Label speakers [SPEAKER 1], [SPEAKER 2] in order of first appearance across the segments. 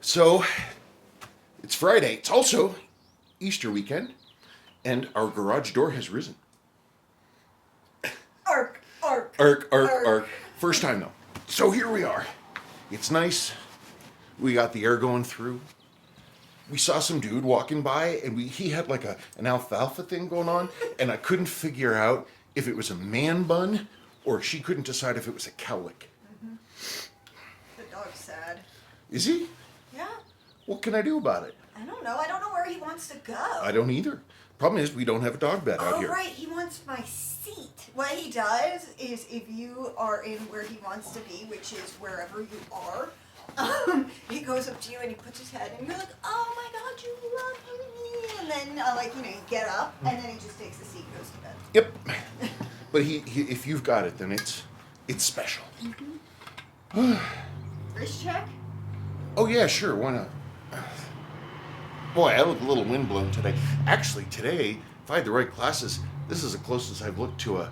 [SPEAKER 1] So, it's Friday. It's also Easter weekend, and our garage door has risen.
[SPEAKER 2] Arc.
[SPEAKER 1] Arc. First time, though. So here we are. It's nice. We got the air going through. We saw some dude walking by, and he had like an alfalfa thing going on, and I couldn't figure out if it was a man bun or she couldn't decide if it was a cowlick.
[SPEAKER 2] Mm-hmm. The dog's sad.
[SPEAKER 1] Is he?
[SPEAKER 2] Yeah.
[SPEAKER 1] What can I do about it?
[SPEAKER 2] I don't know. I don't know where he wants to go.
[SPEAKER 1] I don't either. Problem is, we don't have a dog bed out here.
[SPEAKER 2] Oh, right. He wants my seat. What he does is if you are in where he wants to be, which is wherever you are, he goes up to you and he puts his head and you're like, oh my God, you love me. And then, you get up and then he just takes the seat and goes to bed.
[SPEAKER 1] Yep. But he if you've got it, then it's special.
[SPEAKER 2] Mm-hmm. Wrist check?
[SPEAKER 1] Oh, yeah, sure. Why not? Boy, I look a little windblown today. Actually, today, if I had the right glasses, this is the closest I've looked to a,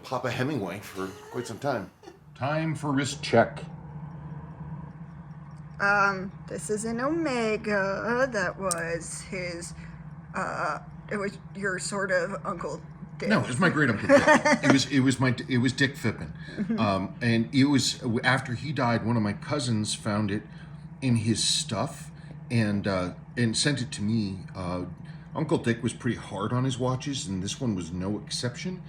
[SPEAKER 1] Papa Hemingway for quite some time. Time for wrist check.
[SPEAKER 2] This is an Omega. That was his, it was your sort of Uncle Dick.
[SPEAKER 1] No, it was my great uncle Dick. it was Dick Phippen. And it was, after he died, one of my cousins found it in his stuff and sent it to me. Uncle Dick was pretty hard on his watches, and this one was no exception.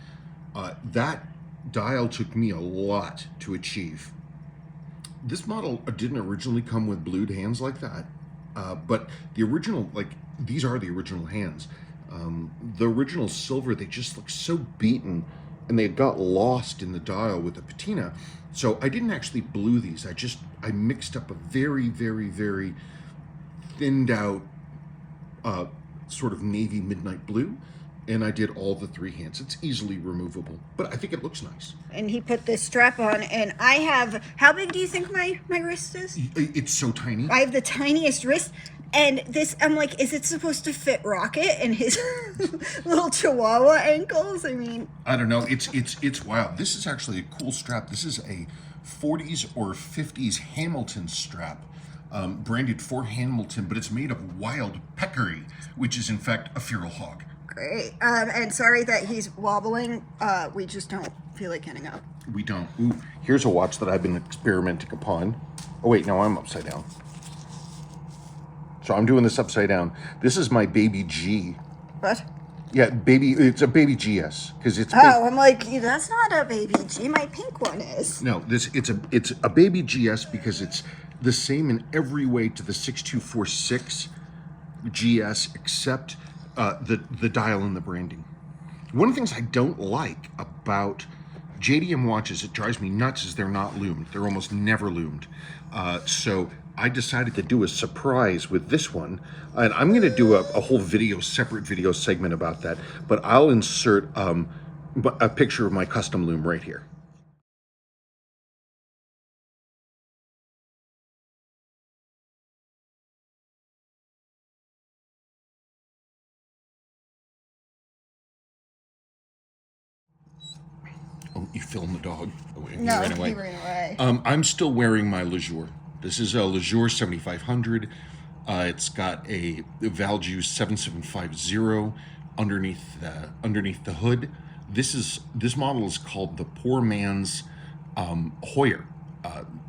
[SPEAKER 1] That dial took me a lot to achieve. This model didn't originally come with blued hands like that, but the original, these are the original hands. The original silver, they just look so beaten, and they got lost in the dial with the patina. So I didn't actually blue these. I mixed up a very, very, very thinned out sort of navy midnight blue, and I did all the three hands. It's easily removable, but I think it looks nice.
[SPEAKER 2] And he put this strap on, and I have, how big do you think my wrist is?
[SPEAKER 1] It's so tiny.
[SPEAKER 2] I have the tiniest wrist, and this, I'm like, is it supposed to fit Rocket and his little Chihuahua ankles? I mean,
[SPEAKER 1] I don't know. It's wild. This is actually a cool strap. This is a 40s or 50s Hamilton strap. Branded for Hamilton, but it's made of wild peccary, which is in fact a feral hog.
[SPEAKER 2] Great. And sorry that he's wobbling. We just don't feel like getting up.
[SPEAKER 1] We don't. Ooh, here's a watch that I've been experimenting upon. Oh wait, no, I'm upside down. So I'm doing this upside down. This is my baby G.
[SPEAKER 2] What?
[SPEAKER 1] Yeah, it's a baby GS because it's.
[SPEAKER 2] Oh, I'm like, that's not a baby G. My pink one is.
[SPEAKER 1] No, it's a baby GS because it's the same in every way to the 6246 GS except the dial and the branding. One of the things I don't like about JDM watches, it drives me nuts, is they're not lumed. They're almost never lumed. So I decided to do a surprise with this one, and I'm going to do a whole separate video segment about that, but I'll insert a picture of my custom lume right here. Oh, you filmed the dog? Oh, he
[SPEAKER 2] No,
[SPEAKER 1] ran away.
[SPEAKER 2] he ran away.
[SPEAKER 1] I'm still wearing my LeJour. This is a LeJour 7500. It's got a Valjoux 7750 underneath the hood. This model is called the poor man's Heuer,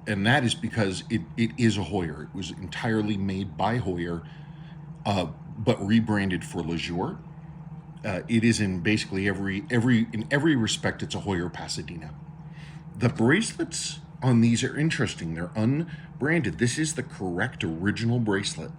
[SPEAKER 1] and that is because it is a Heuer. It was entirely made by Heuer, but rebranded for LeJour. It is in basically every respect, it's a Heuer Pasadena. The bracelets on these are interesting. They're unbranded. This is the correct original bracelet.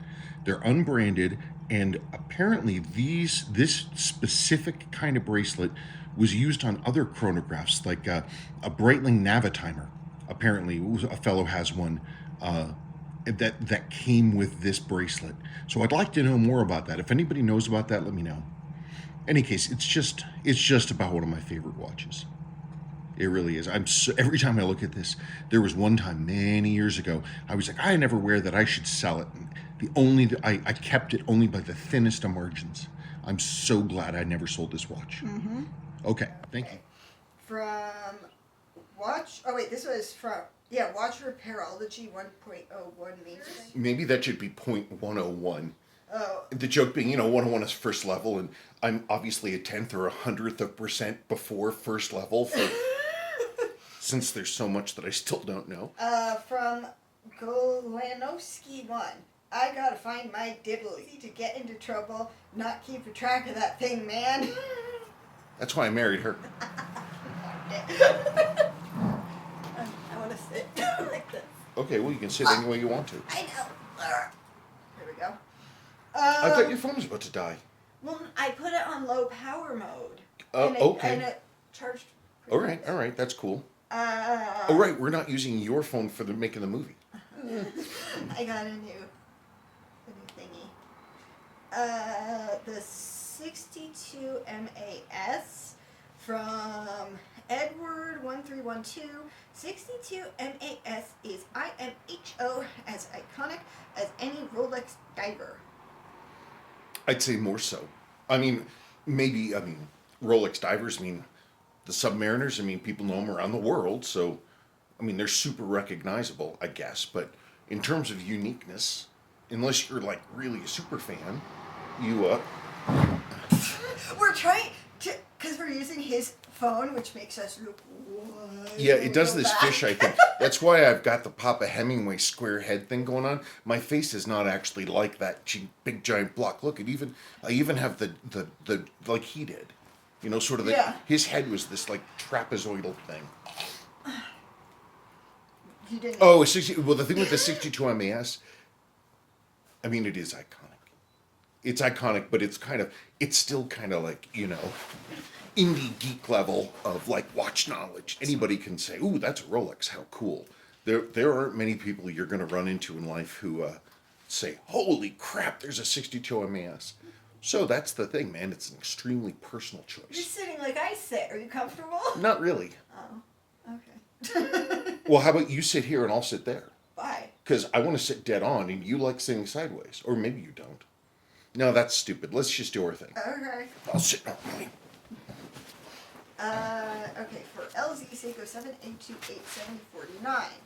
[SPEAKER 1] They're unbranded, and apparently this specific kind of bracelet was used on other chronographs, like a Breitling Navitimer. Apparently, a fellow has one that came with this bracelet. So I'd like to know more about that. If anybody knows about that, let me know. Any case, it's just about one of my favorite watches. It really is. Every time I look at this, there was one time many years ago, I was like, I never wear that. I should sell it. And I kept it only by the thinnest of margins. I'm so glad I never sold this watch.
[SPEAKER 2] Mm-hmm.
[SPEAKER 1] Okay, thank you.
[SPEAKER 2] From watch. Oh wait, this was from Yeah, watch repairology 1.01 meters.
[SPEAKER 1] Maybe that should be 0.101.
[SPEAKER 2] Oh.
[SPEAKER 1] The joke being, 101 is first level, and I'm obviously a tenth or 100th of percent before first level since there's so much that I still don't know.
[SPEAKER 2] From Golanowski 1. I gotta find my dibble to get into trouble, not keep a track of that thing, man.
[SPEAKER 1] That's why I married her.
[SPEAKER 2] I want to sit like this.
[SPEAKER 1] Okay, well, you can sit any way you want to.
[SPEAKER 2] I know. Here we go.
[SPEAKER 1] I thought your phone was about to die.
[SPEAKER 2] Well, I put it on low power mode.
[SPEAKER 1] Okay.
[SPEAKER 2] And it charged.
[SPEAKER 1] All right, that's cool. Oh, right, we're not using your phone for making the movie.
[SPEAKER 2] I got a new thingy. The 62 MAS from Edward1312. 62 MAS is IMHO as iconic as any Rolex diver.
[SPEAKER 1] I'd say more so. Maybe Rolex divers, the Submariners, people know them around the world, so, they're super recognizable, I guess, but in terms of uniqueness, unless you're, really a super fan, you,
[SPEAKER 2] We're trying to, because we're using his phone, which makes us look
[SPEAKER 1] yeah, it does this
[SPEAKER 2] back.
[SPEAKER 1] fisheye thing. That's why I've got the Papa Hemingway square head thing going on. My face is not actually like that big giant block. Look, I even have the like he did. Sort of his head was this trapezoidal thing.
[SPEAKER 2] You didn't.
[SPEAKER 1] Oh, the thing with the 62 MAS, it is iconic. It's iconic, but it's still kind of indie geek level of watch knowledge. Anybody can say, "Ooh, that's a Rolex. How cool!" There aren't many people you're going to run into in life who say, "Holy crap, there's a 62 MAS." So that's the thing, man. It's an extremely personal choice.
[SPEAKER 2] You're sitting like I sit. Are you comfortable?
[SPEAKER 1] Not really.
[SPEAKER 2] Oh, okay.
[SPEAKER 1] Well, how about you sit here and I'll sit there?
[SPEAKER 2] Why?
[SPEAKER 1] Because I want to sit dead on, and you like sitting sideways, or maybe you don't. No, that's stupid. Let's just do our thing.
[SPEAKER 2] Okay.
[SPEAKER 1] I'll sit normally.
[SPEAKER 2] Okay, for LZ Seiko 78287049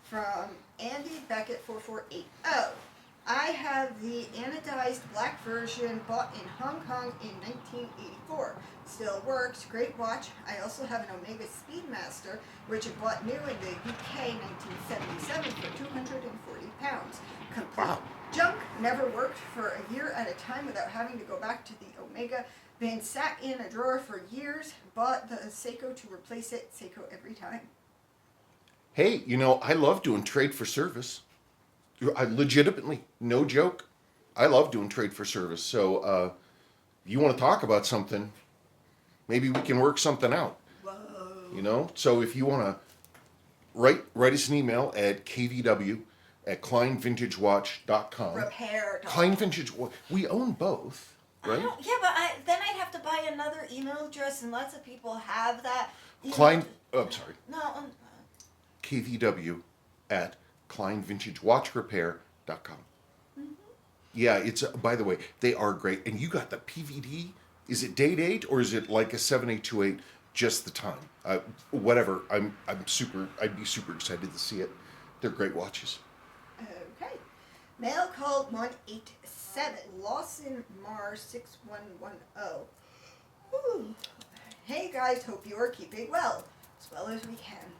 [SPEAKER 2] from Andy Beckett 4480. I have the anodized black version bought in Hong Kong in 1984. Still works, great watch. I also have an Omega Speedmaster, which I bought new in the UK 1977 for £240. Complete
[SPEAKER 1] Wow.
[SPEAKER 2] junk, never worked for a year at a time without having to go back to the Omega. Been sat in a drawer for years, bought the Seiko to replace it, Seiko every time.
[SPEAKER 1] Hey, I love doing trade for service. I legitimately, no joke, I love doing trade for service. So, if you want to talk about something, maybe we can work something out.
[SPEAKER 2] Whoa.
[SPEAKER 1] So if you want to write us an email at kvw@kleinvintagewatch.com.
[SPEAKER 2] Repair.
[SPEAKER 1] Klein Vintage Watch. We own both, right?
[SPEAKER 2] Yeah, but then I'd have to buy another email address, and lots of people have that.
[SPEAKER 1] I'm sorry.
[SPEAKER 2] No.
[SPEAKER 1] kvw at kleinvintagewatchrepair.com.
[SPEAKER 2] Mm-hmm.
[SPEAKER 1] Yeah, it's by the way, they are great. And you got the PVD. Is it date 8 or is it like a 7828 just the time? Whatever. I'd be super excited to see it. They're great watches.
[SPEAKER 2] Okay. Mail call 187 Lawson Mars 6110. Ooh. Hey guys, hope you are keeping well, as well as we can.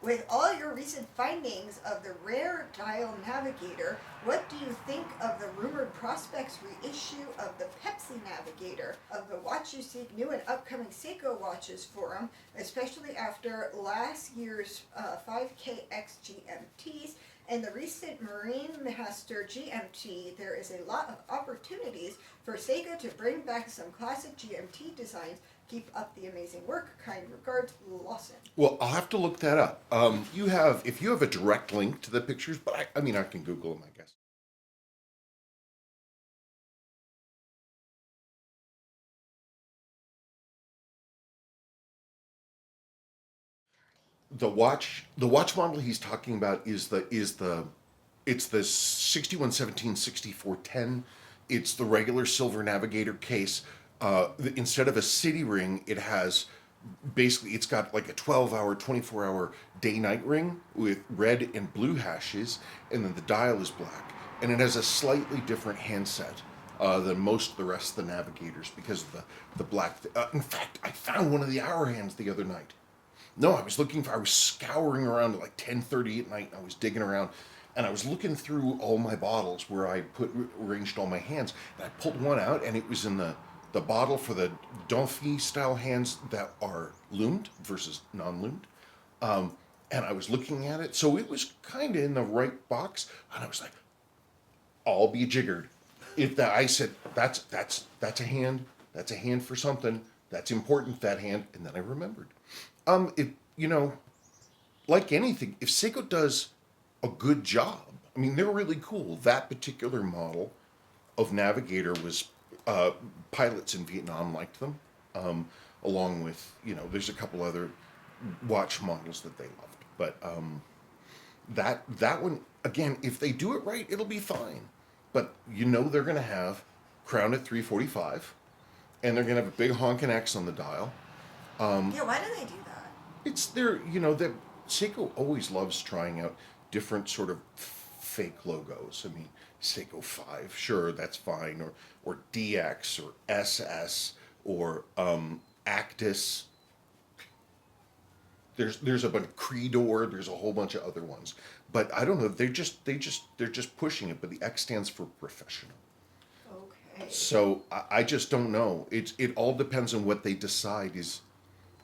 [SPEAKER 2] With all your recent findings of the rare dial navigator, what do you think of the rumored prospects reissue of the Pepsi navigator, of the Watch You Seek new and upcoming Seiko watches forum, especially after last year's 5KX GMTs and the recent Marine Master GMT? There is a lot of opportunities for Seiko to bring back some classic GMT designs. Keep up the amazing work. Kind regards, Lawson.
[SPEAKER 1] Well, I'll have to look that up. If you have a direct link to the pictures, but I can Google them, I guess. The watch model he's talking about it's the 6117-6410. It's the regular silver navigator case. Instead of a city ring, it has basically it's got like a 12-hour, 24-hour day-night ring with red and blue hashes, and then the dial is black, and it has a slightly different handset than most of the rest of the navigators because of the black. In fact, I found one of the hour hands the other night. No, I was scouring around at like 10:30 at night, and I was digging around, and I was looking through all my bottles where I arranged all my hands, and I pulled one out, and it was in the bottle for the Donfi style hands that are loomed versus non-loomed. And I was looking at it, so it was kind of in the right box, and I was like, "I'll be jiggered." If that, I said, that's a hand, that's a hand for something, that's important, that hand," and then I remembered. If you know, like anything, if Seiko does a good job, I mean, they're really cool. That particular model of Navigator was pilots in Vietnam liked them, along with there's a couple other watch models that they loved, but that one again, if they do it right, it'll be fine. But they're going to have crown at 345, and they're going to have a big honking X on the dial.
[SPEAKER 2] Yeah, why do they do that?
[SPEAKER 1] It's their, that Seiko always loves trying out different sort of fake logos. I mean, Seiko 5, sure, that's fine, or DX, or SS, or Actis. There's a bunch of Creedor. There's a whole bunch of other ones, but I don't know. They're just pushing it. But the X stands for professional.
[SPEAKER 2] Okay.
[SPEAKER 1] So I just don't know. It all depends on what they decide is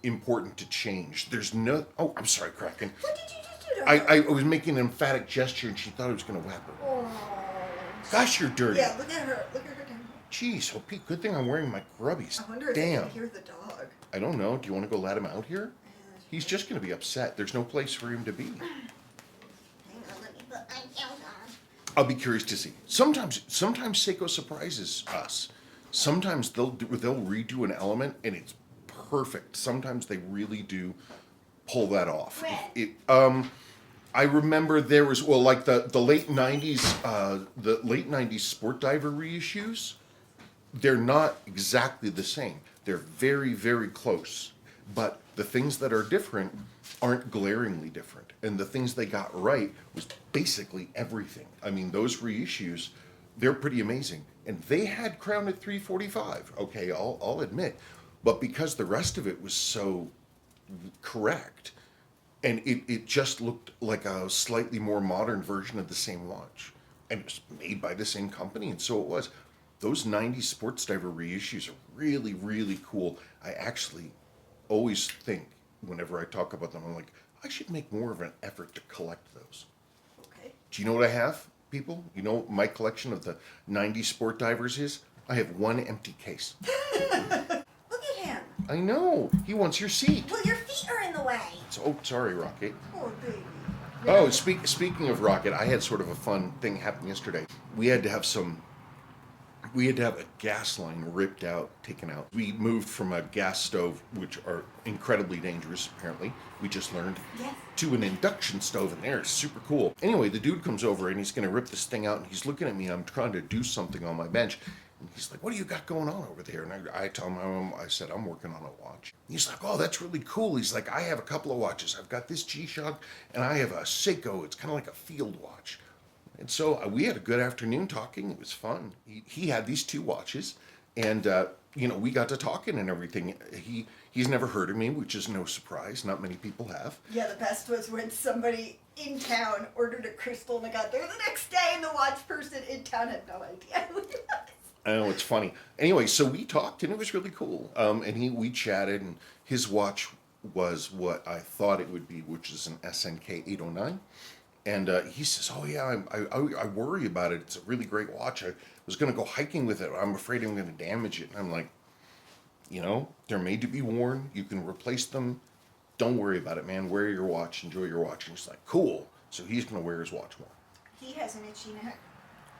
[SPEAKER 1] important to change. There's no. Oh, I'm sorry, Kraken.
[SPEAKER 2] What did you just do to her?
[SPEAKER 1] I was making an emphatic gesture, and she thought I was going to whap her.
[SPEAKER 2] Oh.
[SPEAKER 1] Gosh, you're dirty.
[SPEAKER 2] Yeah, look at her. Look at her down here.
[SPEAKER 1] Jeez, oh Pete, good thing I'm wearing my grubbies.
[SPEAKER 2] I wonder if
[SPEAKER 1] Damn.
[SPEAKER 2] they can hear the dog.
[SPEAKER 1] I don't know. Do you want to go let him out here? He's just going to be upset. There's no place for him to be.
[SPEAKER 2] Hang on, let me put my nails on.
[SPEAKER 1] I'll be curious to see. Sometimes Seiko surprises us. Sometimes they'll redo an element and it's perfect. Sometimes they really do pull that off. I remember there was like the late '90s Sport Diver reissues. They're not exactly the same. They're very, very close. But the things that are different aren't glaringly different. And the things they got right was basically everything. I mean, those reissues, they're pretty amazing. And they had crown at 345, okay, I'll admit. But because the rest of it was so correct, and it just looked like a slightly more modern version of the same watch. And it was made by the same company, and so it was. Those 90s Sports Diver reissues are really, really cool. I actually always think, whenever I talk about them, I'm like, I should make more of an effort to collect those.
[SPEAKER 2] Okay.
[SPEAKER 1] Do you know what I have, people? You know what my collection of the 90s Sport Divers is? I have one empty case.
[SPEAKER 2] Look at him.
[SPEAKER 1] I know. He wants your seat.
[SPEAKER 2] Well, your feet are in the way.
[SPEAKER 1] Oh, sorry, Rocket.
[SPEAKER 2] Poor baby.
[SPEAKER 1] Oh, speaking of Rocket, I had sort of a fun thing happen yesterday. We had to have a gas line ripped out, taken out. We moved from a gas stove, which are incredibly dangerous, apparently, we just learned,
[SPEAKER 2] Yes.
[SPEAKER 1] to an induction stove, and they're super cool. Anyway, the dude comes over, and he's going to rip this thing out, and he's looking at me, and I'm trying to do something on my bench. And he's like, "What do you got going on over there?" And I tell him, I said, "I'm working on a watch." He's like, "Oh, that's really cool." He's like, "I have a couple of watches. I've got this G-Shock, and I have a Seiko. It's kind of like a field watch." And so we had a good afternoon talking. It was fun. He had these two watches, and we got to talking and everything. He's never heard of me, which is no surprise. Not many people have.
[SPEAKER 2] Yeah, the best was when somebody in town ordered a crystal and I got there the next day, and the watch person in town had no idea who it was.
[SPEAKER 1] I know, it's funny. Anyway, so we talked, and it was really cool. And we chatted, and his watch was what I thought it would be, which is an SNK 809. And he says, "Oh yeah, I worry about it. It's a really great watch. I was going to go hiking with it. I'm afraid I'm going to damage it." And I'm like, they're made to be worn. You can replace them. Don't worry about it, man. Wear your watch. Enjoy your watch. And he's like, "Cool." So he's going to wear his watch more.
[SPEAKER 2] He has an itchy neck.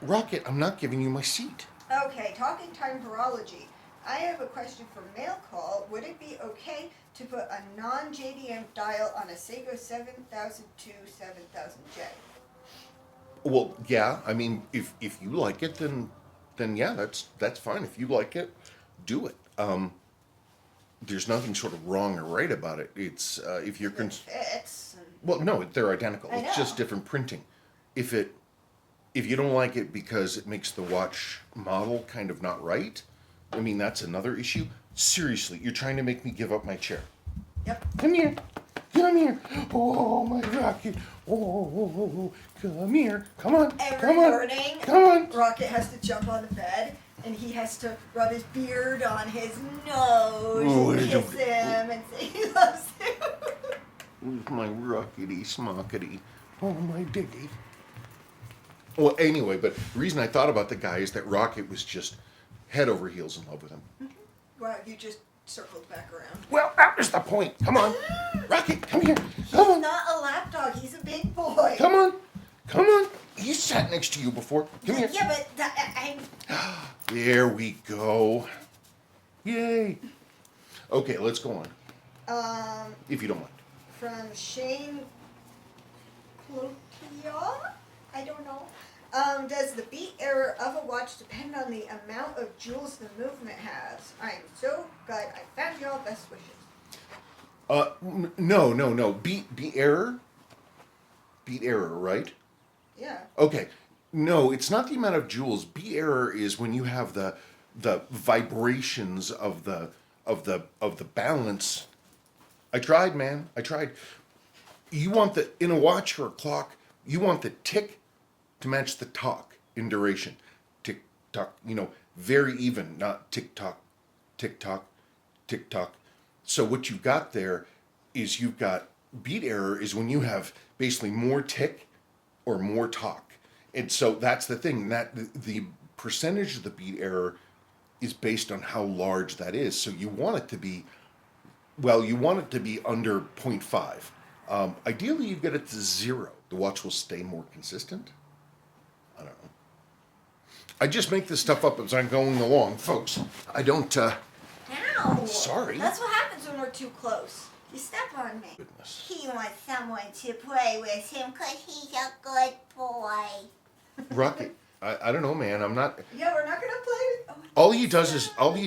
[SPEAKER 1] Rocket, I'm not giving you my seat.
[SPEAKER 2] Okay, talking time horology. I have a question for mail call. Would it be okay to put a non-JDM dial on a Seiko 7002 7000J?
[SPEAKER 1] Well, yeah. I mean, if you like it, then yeah, that's fine. If you like it, do it. there's nothing sort of wrong or right about it. It's if you're
[SPEAKER 2] It fits.
[SPEAKER 1] well, no, they're identical.
[SPEAKER 2] I
[SPEAKER 1] It's just
[SPEAKER 2] know.
[SPEAKER 1] different printing. If it if you don't like it because it makes the watch model kind of not right, I mean that's another issue. Seriously, you're trying to make me give up my chair.
[SPEAKER 2] Yep.
[SPEAKER 1] Come here. Come here. Oh, my rocket. Oh, come here. Come on.
[SPEAKER 2] Every
[SPEAKER 1] Come on.
[SPEAKER 2] morning,
[SPEAKER 1] Come on.
[SPEAKER 2] Rocket has to jump on the bed, and he has to rub his beard on his nose
[SPEAKER 1] Oh,
[SPEAKER 2] and
[SPEAKER 1] it'll
[SPEAKER 2] kiss
[SPEAKER 1] be-
[SPEAKER 2] him and say he loves him.
[SPEAKER 1] Where's my rockety smockety? Oh, my diggy. Well, anyway, but the reason I thought about the guy is that Rocket was just head over heels in love with him.
[SPEAKER 2] Wow, you just circled back around.
[SPEAKER 1] Well, that was the point. Come on. Rocket, come here. Come
[SPEAKER 2] He's
[SPEAKER 1] on.
[SPEAKER 2] not a lapdog. He's a big boy.
[SPEAKER 1] Come on. Come on. He sat next to you before. Come here.
[SPEAKER 2] Yeah, but
[SPEAKER 1] There we go. Yay. Okay, let's go on, if you don't mind.
[SPEAKER 2] from Shane Cloutier? I don't know. Does the beat error of a watch depend on the amount of jewels the movement has? I'm so glad I found y'all. Best wishes.
[SPEAKER 1] No. Beat error? Beat error, right?
[SPEAKER 2] Yeah.
[SPEAKER 1] Okay. No, it's not the amount of jewels. Beat error is when you have the vibrations of the balance. I tried, man. I tried. You want in a watch or a clock, you want the tick to match the tock in duration. Tick tock, very even, not tick tock, tick tock, tick tock. So what you've got there is you've got beat error is when you have basically more tick or more tock. And so that's the thing, that the percentage of the beat error is based on how large that is. So you want it to be, under 0.5. Ideally, you get it to 0. The watch will stay more consistent. I don't know. I just make this stuff up as I'm going along, folks. I don't,
[SPEAKER 2] Ow!
[SPEAKER 1] Sorry.
[SPEAKER 2] That's what happens when we're too close. You step on me.
[SPEAKER 1] Goodness.
[SPEAKER 2] He wants someone to play with him because he's a good boy.
[SPEAKER 1] Rocket, I don't know, man. I'm not.
[SPEAKER 2] Yeah, we're not gonna play with. Oh,
[SPEAKER 1] All he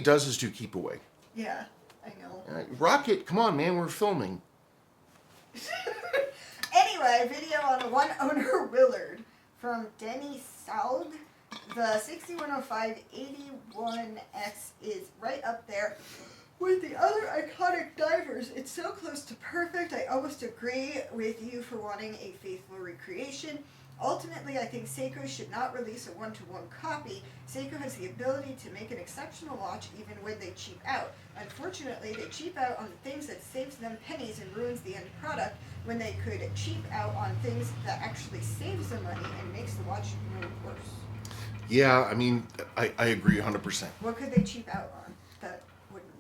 [SPEAKER 1] does is do keep away.
[SPEAKER 2] yeah, I know.
[SPEAKER 1] Rocket, come on, man. We're filming.
[SPEAKER 2] Anyway, video on a one owner Willard from Denny Saud. The 6105 81X is right up there with the other iconic divers. It's so close to perfect. I almost agree with you for wanting a faithful recreation. Ultimately, I think Seiko should not release a one-to-one copy. Seiko has the ability to make an exceptional watch even when they cheap out. Unfortunately, they cheap out on things that saves them pennies and ruins the end product, when they could cheap out on things that actually saves them money and makes the watch ruin worse.
[SPEAKER 1] Yeah, I mean, I agree 100%.
[SPEAKER 2] What could they cheap out on that wouldn't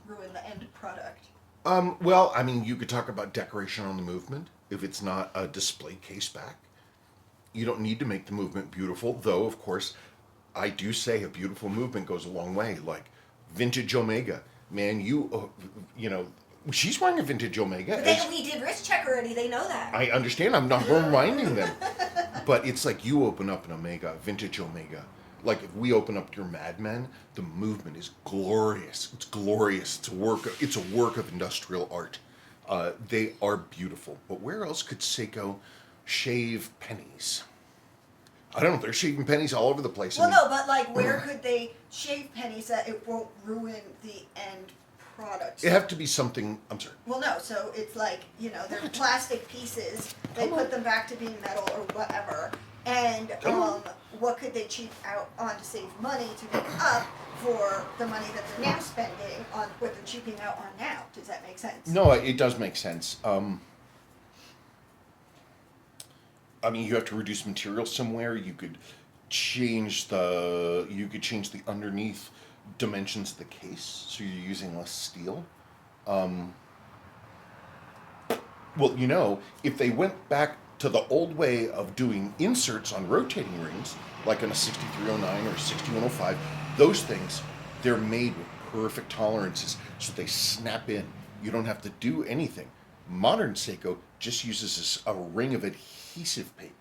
[SPEAKER 2] ruin the end product?
[SPEAKER 1] Well, I mean, you could talk about decoration on the movement if it's not a display case back. You don't need to make the movement beautiful, though, of course, I do say a beautiful movement goes a long way. Like vintage Omega, man, she's wearing a vintage Omega.
[SPEAKER 2] But we did wrist check already. They know that.
[SPEAKER 1] I understand. I'm not reminding them, but it's like you open up an Omega, vintage Omega. Like if we open up your Mad Men, the movement is glorious. It's glorious. It's a work of industrial art. They are beautiful. But where else could Seiko shave pennies? I don't know. They're shaving pennies all over the place.
[SPEAKER 2] Well, no, but like, where could they shave pennies that it won't ruin the end product?
[SPEAKER 1] It have to be something. I'm sorry.
[SPEAKER 2] Well, no. So it's like, they're plastic pieces. They put them back to being metal or whatever. And what could they cheap out on to save money to make up for the money that they're now spending on what they're cheaping out on now? Does that make sense?
[SPEAKER 1] No, it does make sense. I mean, you have to reduce material somewhere. You could change the underneath dimensions of the case, so you're using less steel. Well, if they went back to the old way of doing inserts on rotating rings, like on a 6309 or 6105, those things, they're made with perfect tolerances, so they snap in. You don't have to do anything. Modern Seiko just uses a ring of adhesive paper.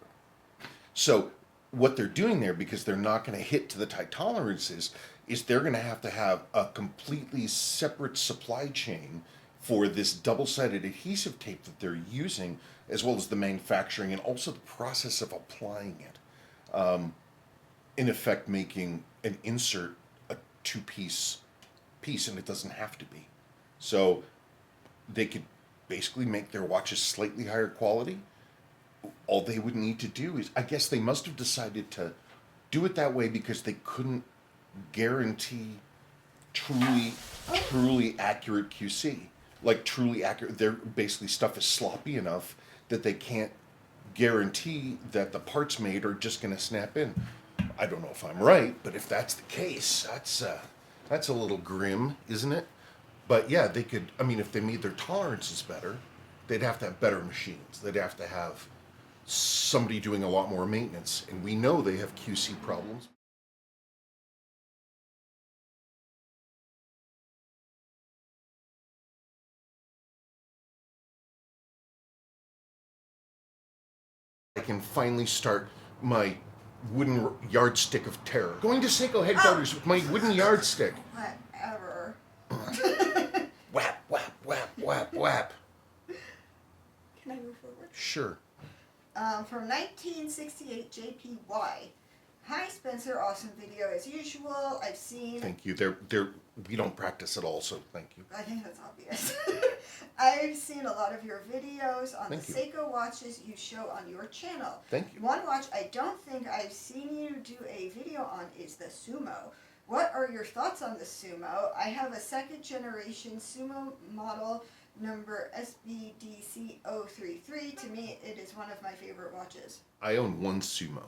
[SPEAKER 1] So what they're doing there, because they're not going to hit to the tight tolerances, is they're going to have a completely separate supply chain for this double-sided adhesive tape that they're using, as well as the manufacturing and also the process of applying it. In effect, making an insert a two-piece piece, and it doesn't have to be. So they could basically make their watches slightly higher quality. All they would need to do is, I guess they must have decided to do it that way because they couldn't guarantee truly accurate QC. Like truly accurate, their basically stuff is sloppy enough that they can't guarantee that the parts made are just going to snap in. I don't know if I'm right, but if that's the case, that's a little grim, isn't it? But yeah, they could. I mean, if they made their tolerances better, they'd have to have better machines. They'd have to have somebody doing a lot more maintenance, and we know they have QC problems. I can finally start my wooden yardstick of terror. Going to Seiko headquarters with my wooden yardstick.
[SPEAKER 2] Whatever.
[SPEAKER 1] Whap, whap, whap, whap, whap.
[SPEAKER 2] Can I move forward?
[SPEAKER 1] Sure.
[SPEAKER 2] From 1968 JPY. Hi Spencer, awesome video as usual. I've seen.
[SPEAKER 1] Thank you. We don't practice at all, so thank you.
[SPEAKER 2] I think that's obvious. I've seen a lot of your videos on
[SPEAKER 1] Thank
[SPEAKER 2] the
[SPEAKER 1] you.
[SPEAKER 2] Seiko watches you show on your channel.
[SPEAKER 1] Thank you.
[SPEAKER 2] One watch I don't think I've seen you do a video on is the Sumo. What are your thoughts on the Sumo? I have a second generation Sumo model number SBDC033. To me, it is one of my favorite watches.
[SPEAKER 1] I own one Sumo.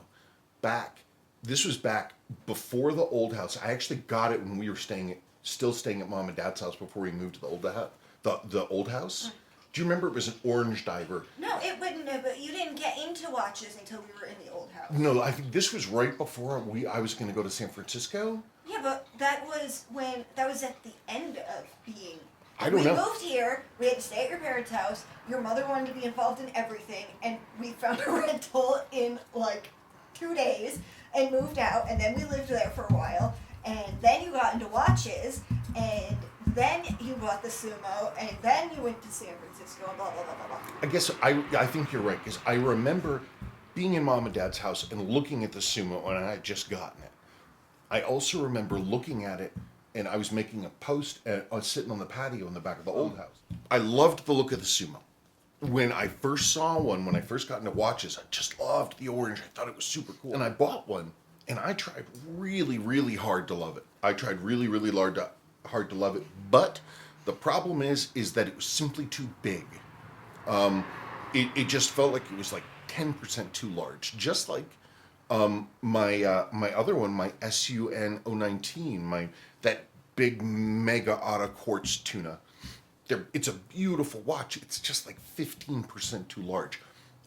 [SPEAKER 1] This was back before the old house. I actually got it when we were still staying at Mom and Dad's house before we moved to the old house. Do you remember it was an orange diver?
[SPEAKER 2] No, it wouldn't have, but you didn't get into watches until we were in the old house.
[SPEAKER 1] No, I think this was right before I was going to go to San Francisco.
[SPEAKER 2] Yeah, but that was at the end of being.
[SPEAKER 1] I don't know.
[SPEAKER 2] We moved here, we had to stay at your parents' house, your mother wanted to be involved in everything, and we found a rental in like 2 days and moved out, and then we lived there for a while, and then you got into watches, and then you bought the Sumo, and then you went to San Francisco, and blah, blah, blah, blah, blah.
[SPEAKER 1] I guess I think you're right, because I remember being in Mom and Dad's house and looking at the Sumo, and I had just gotten it. I also remember looking at it, and I was making a post, I was sitting on the patio in the back of the old house. I loved the look of the Sumo. When I first saw one, when I first got into watches, I just loved the orange. I thought it was super cool. And I bought one, and I tried really, really hard to love it. I tried really, really hard to love it. But the problem is that it was simply too big. It just felt like it was like 10% too large. Just like my other one, my SUN 019, that big mega auto quartz tuna. It's a beautiful watch. It's just like 15% too large.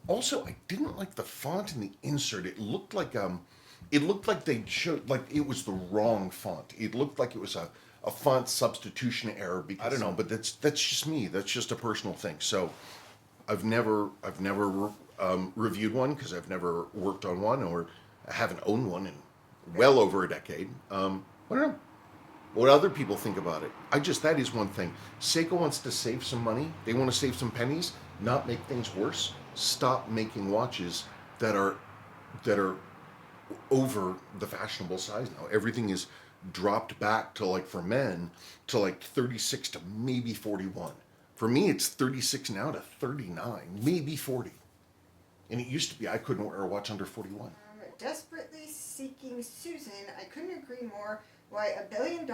[SPEAKER 1] Also, I didn't like the font in the insert. It looked like they showed like it was the wrong font. It looked like it was a font substitution error. Because, I don't know, but that's just me. That's just a personal thing. So I've never reviewed one because I've never worked on one, or I haven't owned one in well over a decade. I don't know what other people think about it. That is one thing. Seiko wants to save some money. They want to save some pennies, not make things worse. Stop making watches that are over the fashionable size now. Everything is dropped back to, like, for men, to like 36 to maybe 41. For me, it's 36 now to 39, maybe 40. And it used to be I couldn't wear a watch under 41.
[SPEAKER 2] Desperately seeking Susan, I couldn't agree more. Why a $1 billion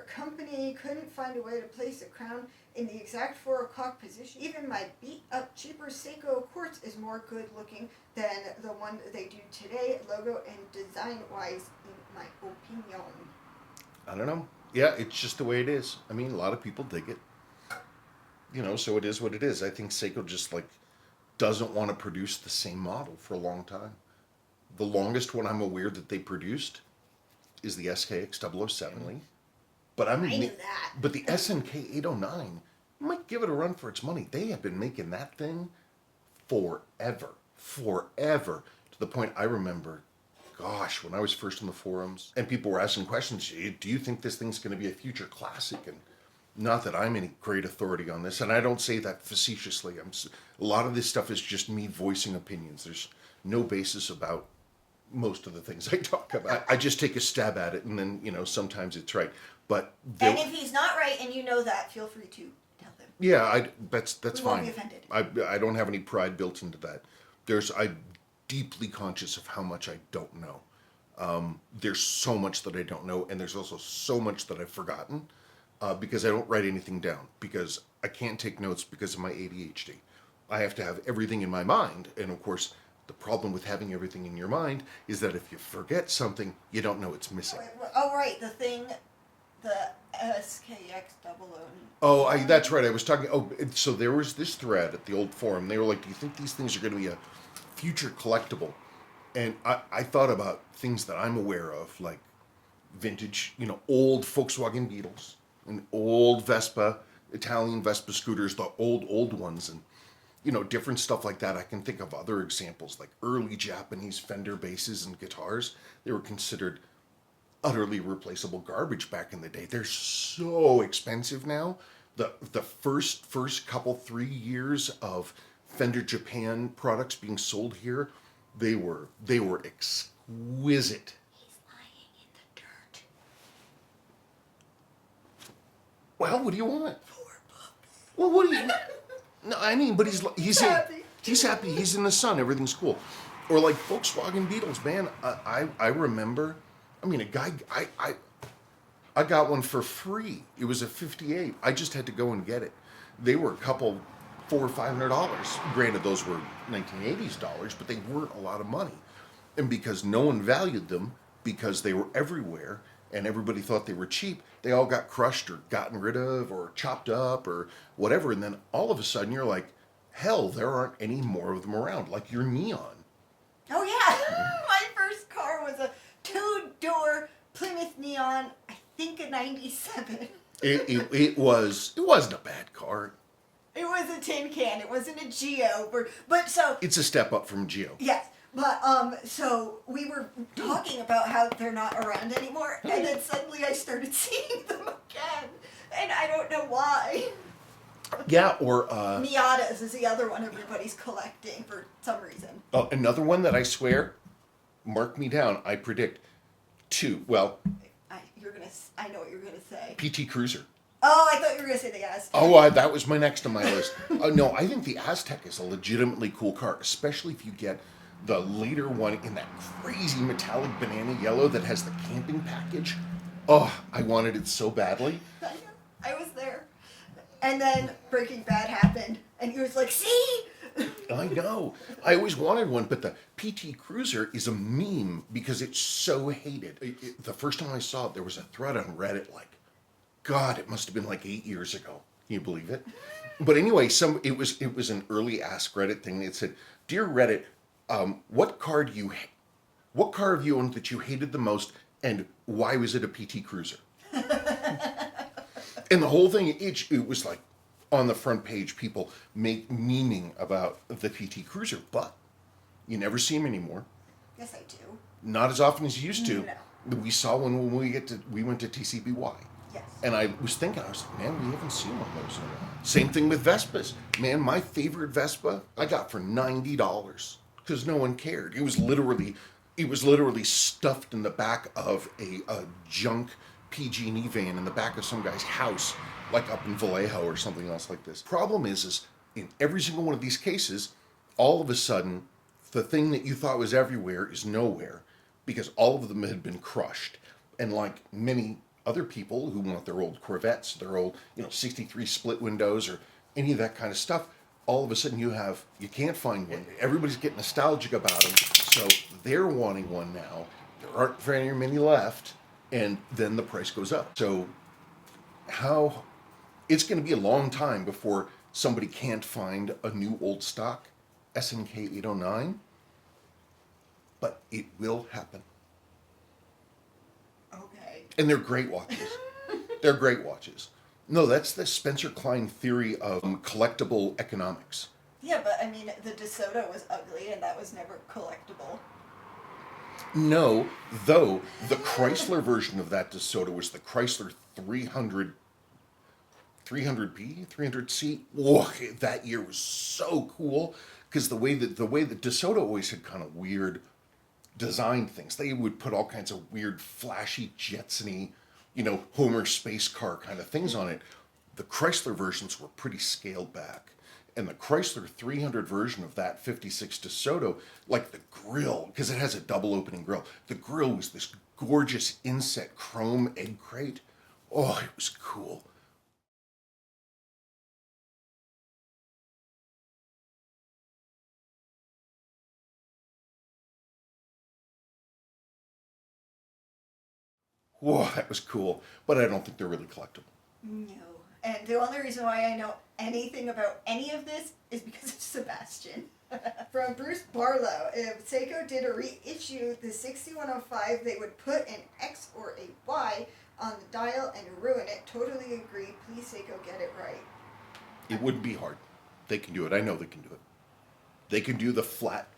[SPEAKER 2] company couldn't find a way to place a crown in the exact 4 o'clock position. Even my beat-up, cheaper Seiko quartz is more good-looking than the one they do today, logo and design-wise, in my opinion.
[SPEAKER 1] I don't know. Yeah, it's just the way it is. I mean, a lot of people dig it. You know, so it is what it is. I think Seiko just, like, doesn't want to produce the same model for a long time. The longest one I'm aware that they produced is the SKX 007. But I knew that. But the SNK 809 might give it a run for its money. They have been making that thing forever. To the point I remember
[SPEAKER 3] gosh, when I was first in the forums and people were asking questions, do you think this thing's going to be a future classic? And not that I'm any great authority on this, and I don't say that facetiously. A lot of this stuff is just me voicing opinions. There's no basis about most of the things I talk about. I just take a stab at it, and then, sometimes it's right. But
[SPEAKER 2] and if he's not right and you know that, feel free to tell him.
[SPEAKER 3] Yeah, that's
[SPEAKER 2] we
[SPEAKER 3] fine.
[SPEAKER 2] Won't be offended.
[SPEAKER 3] I don't have any pride built into that. I'm deeply conscious of how much I don't know. There's so much that I don't know, and there's also so much that I've forgotten because I don't write anything down, because I can't take notes because of my ADHD. I have to have everything in my mind, and of course, the problem with having everything in your mind is that if you forget something, you don't know it's missing.
[SPEAKER 2] Oh, right, the SKX00.
[SPEAKER 3] Oh, that's right. I was talking. Oh, so there was this thread at the old forum. They were like, "Do you think these things are going to be a future collectible?" And I thought about things that I'm aware of, like vintage, old Volkswagen Beetles and old Vespa, Italian Vespa scooters, the old ones, and different stuff like that. I can think of other examples, like early Japanese Fender basses and guitars. They were considered utterly replaceable garbage back in the day. They're so expensive now. The first couple 3 years of Fender Japan products being sold here, they were exquisite.
[SPEAKER 2] He's lying in the dirt.
[SPEAKER 3] Well, what do you want?
[SPEAKER 2] Poor puppy.
[SPEAKER 3] Well, what do you? No, I mean, but he's
[SPEAKER 2] happy.
[SPEAKER 3] He's happy. He's in the sun. Everything's cool. Or like Volkswagen Beetles, man. I remember. I mean, a guy. I got one for free. It was a '58. I just had to go and get it. They were a couple, $400 or $500. Granted, those were 1980s dollars, but they weren't a lot of money. And because no one valued them, because they were everywhere, and everybody thought they were cheap, they all got crushed or gotten rid of or chopped up or whatever. And then all of a sudden you're like, hell, there aren't any more of them around. Like your Neon.
[SPEAKER 2] Oh, yeah. My first car was a 2-door Plymouth Neon, I think a 97.
[SPEAKER 3] It wasn't a bad car.
[SPEAKER 2] It was a tin can. It wasn't a Geo. But so...
[SPEAKER 3] It's a step up from Geo.
[SPEAKER 2] Yes. But, so we were talking about how they're not around anymore, and then suddenly I started seeing them again, and I don't know why.
[SPEAKER 3] Yeah, or...
[SPEAKER 2] Miatas is the other one everybody's collecting for some reason.
[SPEAKER 3] Oh, another one that I swear, mark me down, I predict 2, well...
[SPEAKER 2] I know what you're going to say.
[SPEAKER 3] PT Cruiser.
[SPEAKER 2] Oh, I thought you were going to say the Aztec.
[SPEAKER 3] Oh, that was my next on my list. No, I think the Aztec is a legitimately cool car, especially if you get the later one in that crazy metallic banana yellow that has the camping package. Oh, I wanted it so badly.
[SPEAKER 2] I know. I was there. And then Breaking Bad happened, and he was like, see?
[SPEAKER 3] I know. I always wanted one, but the PT Cruiser is a meme because it's so hated. The first time I saw it, there was a thread on Reddit like, God, it must have been like 8 years ago. Can you believe it? But anyway, it was an early Ask Reddit thing. It said, "Dear Reddit, what car have you owned that you hated the most, and why was it a PT Cruiser?" And the whole thing, it was like on the front page, people memeing about the PT Cruiser, but you never see them anymore.
[SPEAKER 2] Yes, I do.
[SPEAKER 3] Not as often as you used to.
[SPEAKER 2] No.
[SPEAKER 3] We saw one when we went to TCBY.
[SPEAKER 2] Yes.
[SPEAKER 3] And I was thinking, I was like, man, we haven't seen one of those in a while. Same thing with Vespas. Man, my favorite Vespa I got for $90 because no one cared. It was literally stuffed in the back of a junk PG&E van in the back of some guy's house, like up in Vallejo or something else like this. Problem is in every single one of these cases, all of a sudden, the thing that you thought was everywhere is nowhere because all of them had been crushed. And like many other people who want their old Corvettes, their old, 63 split windows or any of that kind of stuff, all of a sudden you can't find one. Everybody's getting nostalgic about them, so they're wanting one now. There aren't very many left, and then the price goes up. So it's going to be a long time before somebody can't find a new old stock SNK 809, but it will happen.
[SPEAKER 2] Okay.
[SPEAKER 3] And they're great watches. They're great watches. No, that's the Spencer Klein theory of collectible economics.
[SPEAKER 2] Yeah, but I mean, the DeSoto was ugly, and that was never collectible.
[SPEAKER 3] No, though the Chrysler version of that DeSoto was the Chrysler 300p, 300C. Whoa, that year was so cool because the way that DeSoto always had kind of weird design things. They would put all kinds of weird, flashy, Jetsony, Homer space car kind of things on it. The Chrysler versions were pretty scaled back. And the Chrysler 300 version of that 56 DeSoto, like the grill, because it has a double opening grill, the grill was this gorgeous inset chrome egg crate. Oh, it was cool. Whoa, that was cool. But I don't think they're really collectible.
[SPEAKER 2] No. And the only reason why I know anything about any of this is because of Sebastian. From Bruce Barlow, if Seiko did a reissue the 6105, they would put an X or a Y on the dial and ruin it. Totally agree. Please, Seiko, get it right.
[SPEAKER 3] It wouldn't be hard. They can do it. I know they can do it. They can do the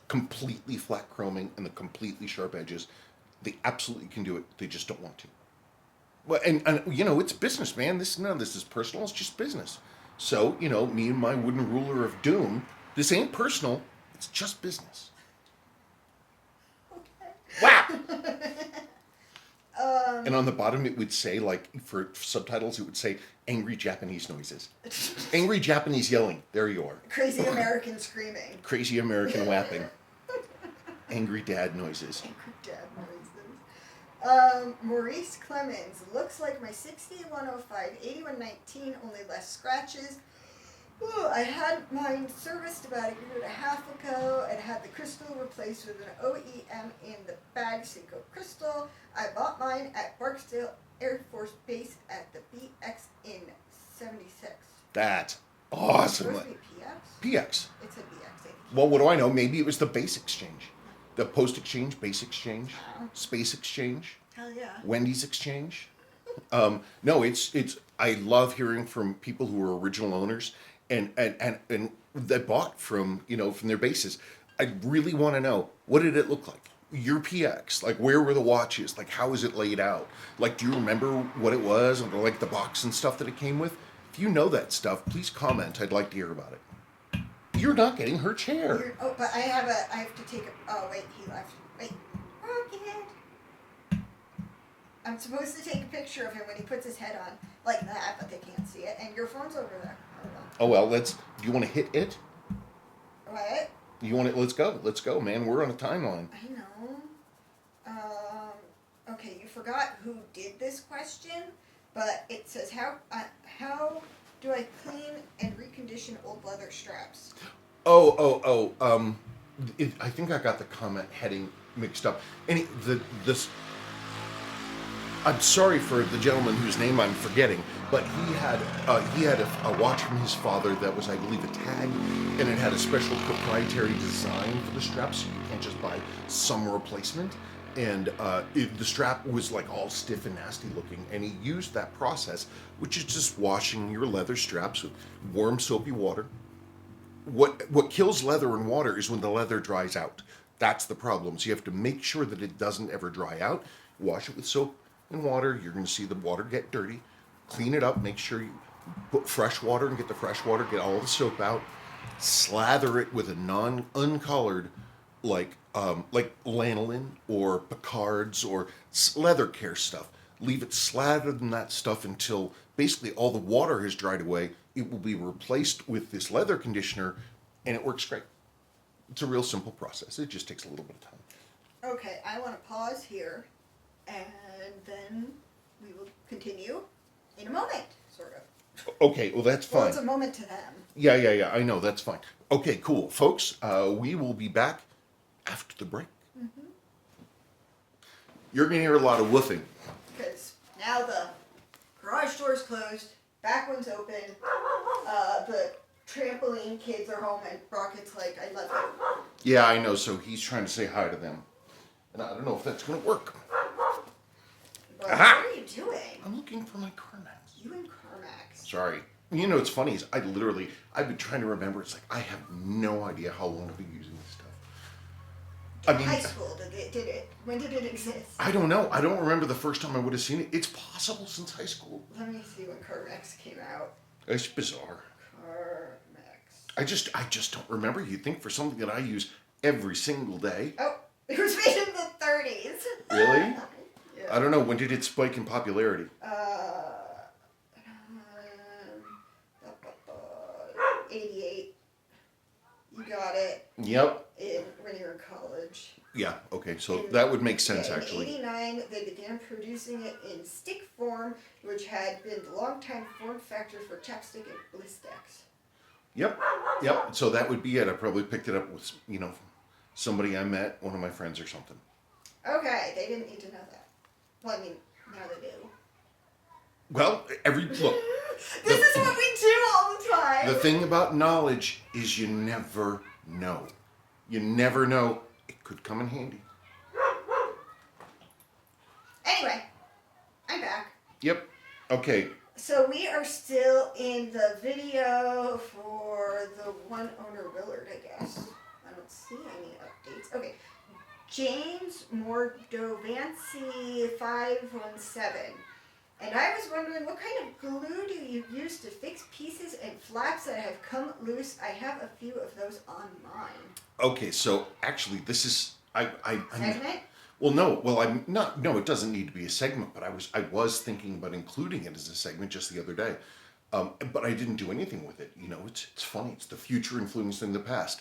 [SPEAKER 3] completely flat chroming and the completely sharp edges. They absolutely can do it. They just don't want to. Well, and it's business, man. None of this is personal. It's just business. So, me and my wooden ruler of doom, this ain't personal. It's just business.
[SPEAKER 2] Okay.
[SPEAKER 3] Wow! And on the bottom, it would say, like, for subtitles, it would say, angry Japanese noises. Angry Japanese yelling. There you are.
[SPEAKER 2] Crazy American screaming.
[SPEAKER 3] Crazy American whapping. Angry dad noises.
[SPEAKER 2] Angry dad noises. Maurice Clemens. Looks like my 6105, 8119, only less scratches. Ooh, I had mine serviced about a year and a half ago and had the crystal replaced with an OEM in the bag, Seiko crystal. I bought mine at Barksdale Air Force Base at the BX in 76.
[SPEAKER 3] That's awesome.
[SPEAKER 2] Supposed to be PX?
[SPEAKER 3] PX.
[SPEAKER 2] It's a BX, I think.
[SPEAKER 3] Well, what do I know? Maybe it was the base exchange. The post exchange, base exchange, space exchange,
[SPEAKER 2] Hell yeah.
[SPEAKER 3] Wendy's exchange. No, it's. I love hearing from people who are original owners and that bought from their bases. I really want to know, what did it look like? Your PX, like, where were the watches? Like, how was it laid out? Like, do you remember what it was, or like the box and stuff that it came with? If you know that stuff, please comment. I'd like to hear about it. You're not getting her chair.
[SPEAKER 2] But I have to take a. Oh wait, he left. Wait, Rocket. I'm supposed to take a picture of him when he puts his head on like that, but they can't see it. And your phone's over there. Hold on.
[SPEAKER 3] Oh well, do you want to hit it?
[SPEAKER 2] What?
[SPEAKER 3] You want it? Let's go, man. We're on a timeline.
[SPEAKER 2] I know. Okay, you forgot who did this question, but it says how do I clean and recondition old leather straps?
[SPEAKER 3] I think I got the comment heading mixed up. I'm sorry for the gentleman whose name I'm forgetting, but he had a watch from his father that was, I believe, a tag, and it had a special proprietary design for the strap, so you can't just buy some replacement. And the strap was like all stiff and nasty looking, and he used that process, which is just washing your leather straps with warm soapy water. What kills leather and water is when the leather dries out. That's the problem. So you have to make sure that it doesn't ever dry out. Wash it with soap and water. You're going to see the water get dirty. Clean it up. Make sure you put fresh water and get the fresh water. Get all the soap out. Slather it with a uncolored, like lanolin or Picard's or leather care stuff. Leave it slathered in that stuff until basically all the water has dried away. It will be replaced with this leather conditioner, and it works great. It's a real simple process. It just takes a little bit of time.
[SPEAKER 2] Okay, I want to pause here, and then we will continue in a moment, sort of.
[SPEAKER 3] Okay, well, that's fine.
[SPEAKER 2] Well, it's a moment to them.
[SPEAKER 3] Yeah, I know, that's fine. Okay, cool. Folks, we will be back after the break. Mm-hmm. You're going to hear a lot of woofing.
[SPEAKER 2] Because now the garage door's closed, back one's open, the trampoline kids are home, and Rocket's like, I love you.
[SPEAKER 3] Yeah, I know, so he's trying to say hi to them. And I don't know if that's going to work.
[SPEAKER 2] But what are you doing?
[SPEAKER 3] I'm looking for my Carmax.
[SPEAKER 2] You and Carmax.
[SPEAKER 3] Sorry. You know what's funny is I've been trying to remember. It's like I have no idea how long I've been using this stuff. I mean,
[SPEAKER 2] high school did it? When did it exist?
[SPEAKER 3] I don't know. I don't remember the first time I would have seen it. It's possible since high school.
[SPEAKER 2] Let me see when Carmex came out.
[SPEAKER 3] It's bizarre.
[SPEAKER 2] Carmex.
[SPEAKER 3] I just don't remember. You'd think for something that I use every single day.
[SPEAKER 2] Oh, it was made in the 30s.
[SPEAKER 3] Really?
[SPEAKER 2] Yeah.
[SPEAKER 3] I don't know. When did it spike in popularity?
[SPEAKER 2] 88. You got it.
[SPEAKER 3] Yep.
[SPEAKER 2] When you were in college.
[SPEAKER 3] Yeah. Okay. So that would make sense,
[SPEAKER 2] In
[SPEAKER 3] actually.
[SPEAKER 2] 89, they began producing it in stick form, which had been the longtime form factor for chapstick and Blistex.
[SPEAKER 3] Yep. Yep. So that would be it. I probably picked it up with, somebody I met, one of my friends or something.
[SPEAKER 2] Okay, they didn't need to know that. Well, I mean, now they do.
[SPEAKER 3] Well, look.
[SPEAKER 2] This is what we do all the time.
[SPEAKER 3] The thing about knowledge is you never know. You never know. It could come in handy.
[SPEAKER 2] Anyway, I'm back.
[SPEAKER 3] Yep. Okay.
[SPEAKER 2] So we are still in the video for the one owner Willard, I guess. I don't see any updates. Okay. James Mordovancy 517. And I was wondering, what kind of glue do you use to fix pieces and flaps that have come loose? I have a few of those on mine.
[SPEAKER 3] Okay, so actually this is
[SPEAKER 2] Segment?
[SPEAKER 3] Well, no. Well, I'm not. No, it doesn't need to be a segment. But I was thinking about including it as a segment just the other day, but I didn't do anything with it. It's funny. It's the future influencing the past.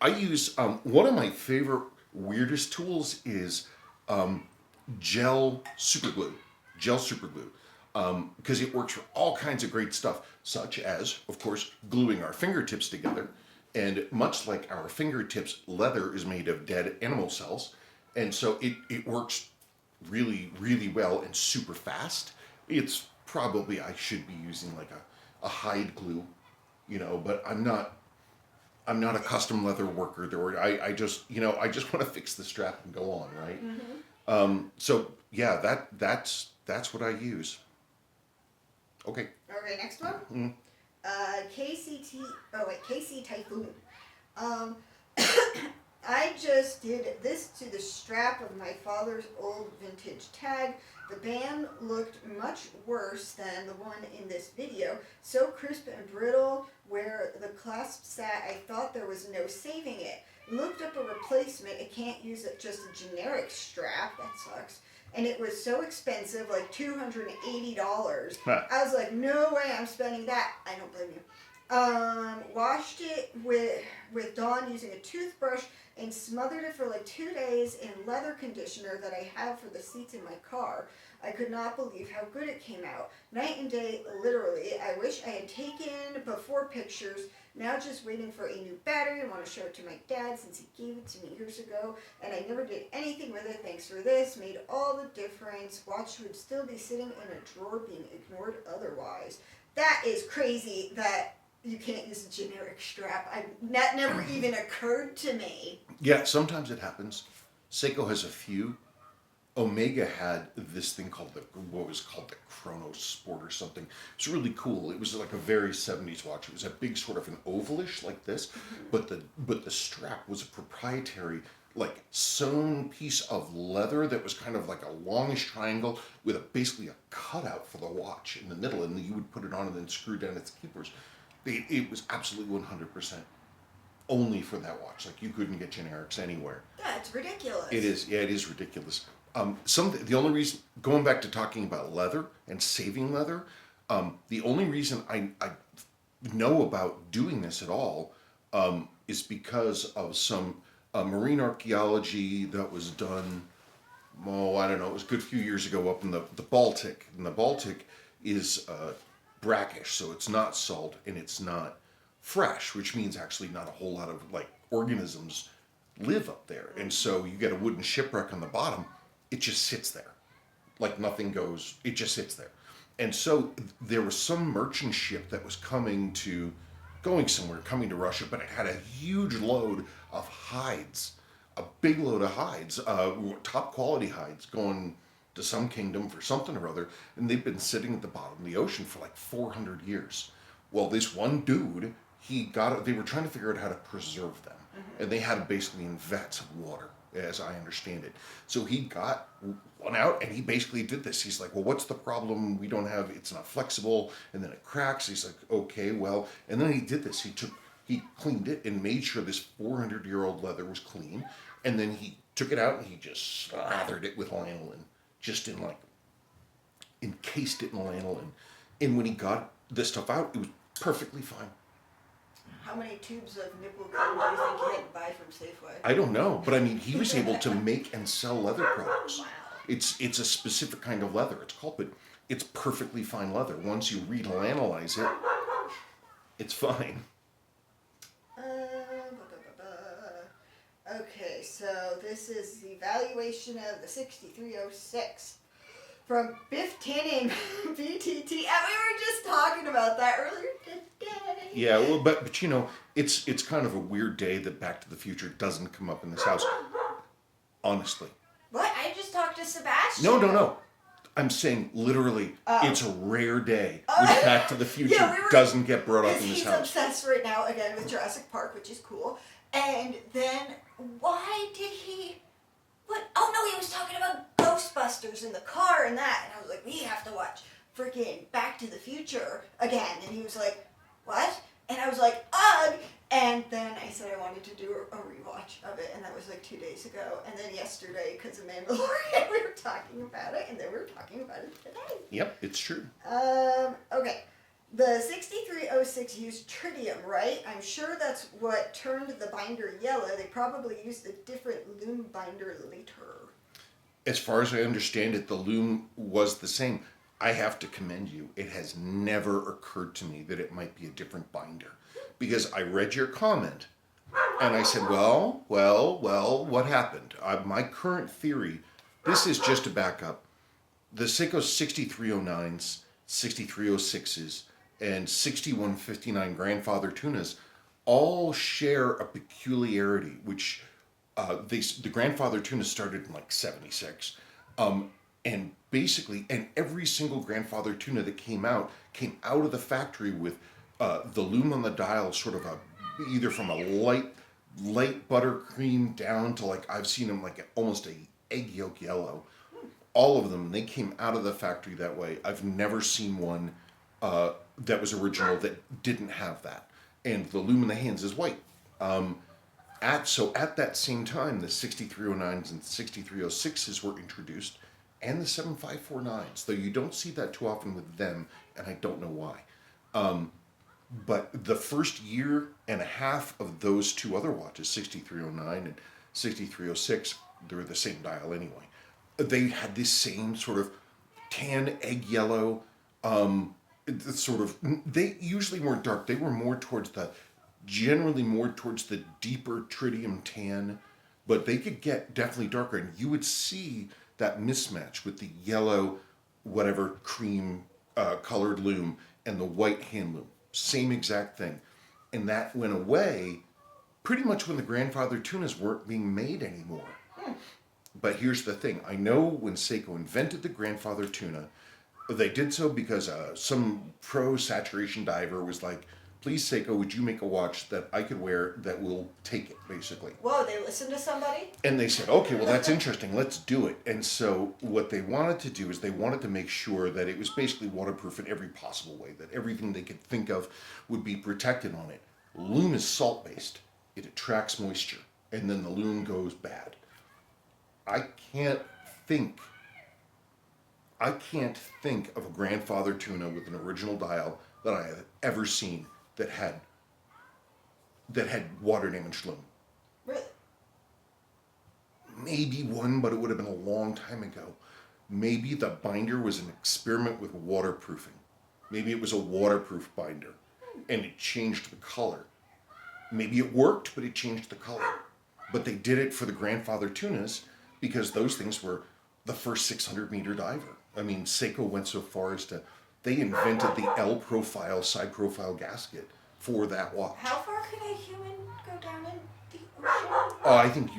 [SPEAKER 3] I use one of my favorite weirdest tools is gel super glue. Gel super glue. Because it works for all kinds of great stuff, such as, of course, gluing our fingertips together. And much like our fingertips, leather is made of dead animal cells. And so it works really, really well and super fast. It's probably, I should be using like a hide glue, but I'm not a custom leather worker. I just want to fix the strap and go on, right?
[SPEAKER 2] Mm-hmm.
[SPEAKER 3] So yeah, that's what I use. Okay.
[SPEAKER 2] Okay, next one.
[SPEAKER 3] Mm-hmm.
[SPEAKER 2] KC Typhoon. I just did this to the strap of my father's old vintage tag. The band looked much worse than the one in this video. So crisp and brittle where the clasp sat, I thought there was no saving it. Looked up a replacement. I can't use just a generic strap. That sucks. And it was so expensive, like $280.
[SPEAKER 3] Huh.
[SPEAKER 2] I was like, no way I'm spending that. I don't blame you. Washed it with Dawn using a toothbrush and smothered it for like 2 days in leather conditioner that I have for the seats in my car. I could not believe how good it came out. Night and day, literally. I wish I had taken before pictures. Now just waiting for a new battery. I want to show it to my dad since he gave it to me years ago. And I never did anything with it. Thanks for this. Made all the difference. Watch would still be sitting in a drawer being ignored otherwise. That is crazy that you can't use a generic strap. That never even occurred to me.
[SPEAKER 3] Yeah, sometimes it happens. Seiko has a few. Omega had this thing called what was called the Chrono Sport or something. It was really cool. It was like a very 70s watch. It was a big sort of an ovalish like this, but the strap was a proprietary like sewn piece of leather that was kind of like a longish triangle with basically a cutout for the watch in the middle, and you would put it on and then screw down its keepers. It was absolutely 100% only for that watch. Like you couldn't get generics anywhere.
[SPEAKER 2] Yeah, it's ridiculous.
[SPEAKER 3] It is. Yeah, it is ridiculous. The only reason, going back to talking about leather and saving leather, the only reason I know about doing this at all is because of some marine archaeology that was done, I don't know, it was a good few years ago up in the Baltic. And the Baltic is brackish, so it's not salt and it's not fresh, which means actually not a whole lot of like organisms live up there. And so you get a wooden shipwreck on the bottom, it just sits there. Like nothing goes, it just sits there. And so there was some merchant ship that was coming to Russia, but it had a huge load of hides, a big load of hides, top quality hides going to some kingdom for something or other. And they've been sitting at the bottom of the ocean for like 400 years. Well, this one dude, they were trying to figure out how to preserve them. And they had them basically in vats of water. as I understand it. So he got one out, and he basically did this. He's like, well, what's the problem? We don't have, it's not flexible, and then it cracks. He's like, okay, well, and then he did this. He cleaned it and made sure this 400-year-old leather was clean, and then he took it out and he just slathered it with lanolin, just encased it in lanolin. And when he got this stuff out, it was perfectly fine.
[SPEAKER 2] How many tubes of nipple cream do you think you had to buy from Safeway?
[SPEAKER 3] I don't know, but I mean, he was able to make and sell leather products.
[SPEAKER 2] Wow.
[SPEAKER 3] It's a specific kind of leather. It's called, but it's perfectly fine leather. Once you reanalyze it, it's fine.
[SPEAKER 2] Okay, so this is the valuation of the 6306 from Biff Tinning BTT. And we were just talking about that earlier today.
[SPEAKER 3] Yeah, well, but you know, it's kind of a weird day that Back to the Future doesn't come up in this house. Honestly.
[SPEAKER 2] What? I just talked to Sebastian.
[SPEAKER 3] No. I'm saying literally, it's a rare day when Back to the Future doesn't get brought up in this house.
[SPEAKER 2] He's obsessed right now again with Jurassic Park, which is cool. And then why did he? What? Oh no, he was talking about Ghostbusters in the car and that, and I was like, we have to watch freaking Back to the Future again. And he was like, what? And I was like, ugh. And then I said I wanted to do a rewatch of it, and that was like 2 days ago. And then yesterday, because of Mandalorian, we were talking about it, and then we were talking about it today.
[SPEAKER 3] Yep, it's true.
[SPEAKER 2] Okay. The 6306 used tritium, right? I'm sure that's what turned the binder yellow. They probably used a different lume binder later.
[SPEAKER 3] As far as I understand it, the lume was the same. I have to commend you. It has never occurred to me that it might be a different binder. Because I read your comment, and I said, well, what happened? My current theory, this is just a backup. The Seiko 6309s, 6306s, and 6159 grandfather tunas all share a peculiarity, which the grandfather tuna started in like 76. And basically, and every single grandfather tuna that came out of the factory with the lume on the dial sort of either from a light buttercream down to like, I've seen them like almost a egg yolk yellow. All of them, they came out of the factory that way. I've never seen one that was original that didn't have that. And the lume in the hands is white. At that same time, the 6309s and 6306s were introduced, and the 7549s, though you don't see that too often with them, and I don't know why. But the first year and a half of those two other watches, 6309 and 6306, they were the same dial anyway. They had this same sort of tan egg yellow, they usually weren't dark. They were generally more towards the deeper tritium tan, but they could get definitely darker, and you would see that mismatch with the yellow, whatever cream colored lume and the white hand lume. Same exact thing. And that went away pretty much when the grandfather tunas weren't being made anymore. But here's the thing. I know when Seiko invented the grandfather tuna, they did so because some pro saturation diver was like, please, Seiko, would you make a watch that I could wear that will take it, basically?
[SPEAKER 2] Whoa, they listened to somebody?
[SPEAKER 3] And they said, okay, well, that's interesting. Let's do it. And so what they wanted to do is they wanted to make sure that it was basically waterproof in every possible way, that everything they could think of would be protected on it. Lume is salt-based. It attracts moisture, and then the lume goes bad. I can't think of a grandfather tuna with an original dial that I have ever seen that had water damaged lume.
[SPEAKER 2] Really?
[SPEAKER 3] Maybe one, but it would have been a long time ago. Maybe the binder was an experiment with waterproofing. Maybe it was a waterproof binder, and it changed the color. Maybe it worked, but it changed the color. But they did it for the grandfather tunas because those things were the first 600-meter diver. I mean, Seiko went so far as they invented the L profile, side profile gasket for that watch.
[SPEAKER 2] How far could a human go down in the ocean?
[SPEAKER 3] Oh, I think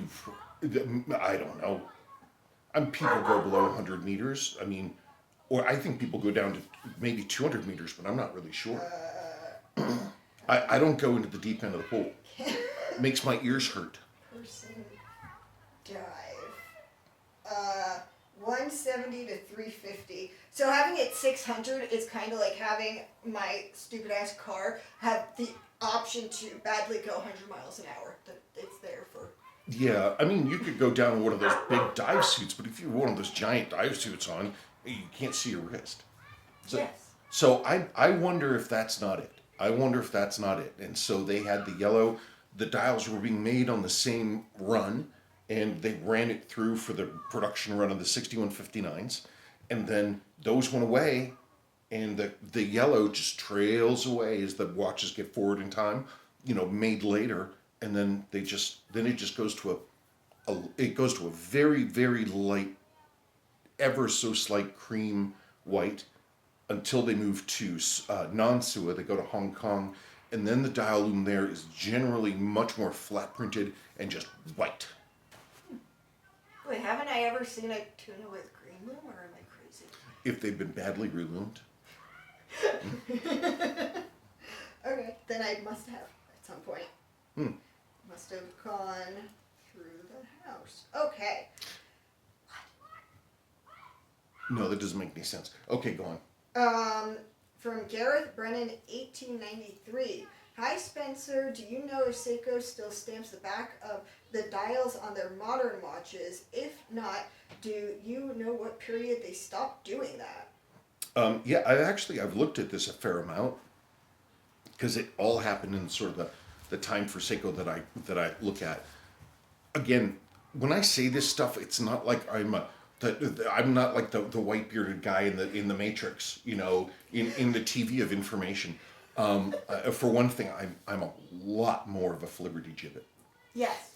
[SPEAKER 3] I don't know. People go below 100 meters. I mean, or I think people go down to maybe 200 meters, but I'm not really sure. I don't go into the deep end of the pool. It makes my ears hurt.
[SPEAKER 2] Person died 170 to 350. So having it 600 is kind of like having my stupid ass car have the option to badly go 100 miles an hour. That it's there for.
[SPEAKER 3] Yeah, I mean, you could go down one of those big dive suits, but if you have one of those giant dive suits on, you can't see your wrist. So,
[SPEAKER 2] Yes.
[SPEAKER 3] so I wonder if that's not it. I wonder if that's not it. And so they had the yellow, the dials were being made on the same run, and they ran it through for the production run of the 6159s, and then those went away, and the yellow just trails away as the watches get forward in time, made later, and then it just goes to a very, very light, ever so slight cream white, until they move to non-Sua. They go to Hong Kong, and then the dial loom there is generally much more flat printed and just white.
[SPEAKER 2] Wait, haven't I ever seen a tuna with green loom, or am I crazy?
[SPEAKER 3] If they've been badly reloomed.
[SPEAKER 2] Okay, then I must have at some point. Must have gone through the house. Okay.
[SPEAKER 3] No, that doesn't make any sense. Okay, go on.
[SPEAKER 2] From Gareth Brennan, 1893. Hi Spencer, do you know if Seiko still stamps the back of the dials on their modern watches? If not, do you know what period they stopped doing that?
[SPEAKER 3] Yeah, I've looked at this a fair amount, because it all happened in sort of the time for Seiko that I look at. Again, when I say this stuff, it's not like I'm not like the white bearded guy in the Matrix, in the TV of information. For one thing, I'm a lot more of a Fliberty gibbet.
[SPEAKER 2] Yes.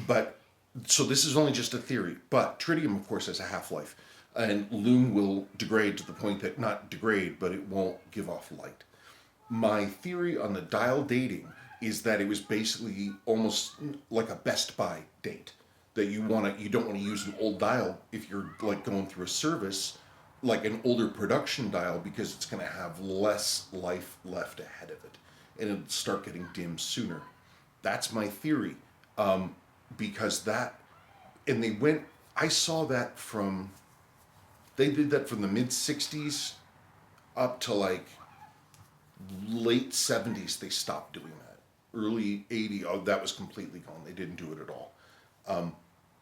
[SPEAKER 3] But so this is only just a theory. But tritium, of course, has a half-life, and loom will degrade to the point that not degrade, but it won't give off light. My theory on the dial dating is that it was basically almost like a Best Buy date. That you don't want to use an old dial if you're like going through a service, like an older production dial, because it's going to have less life left ahead of it, and it'll start getting dim sooner. That's my theory, because I saw that they did that from the mid '60s up to like late '70s. They stopped doing that. Early '80s, that was completely gone. They didn't do it at all.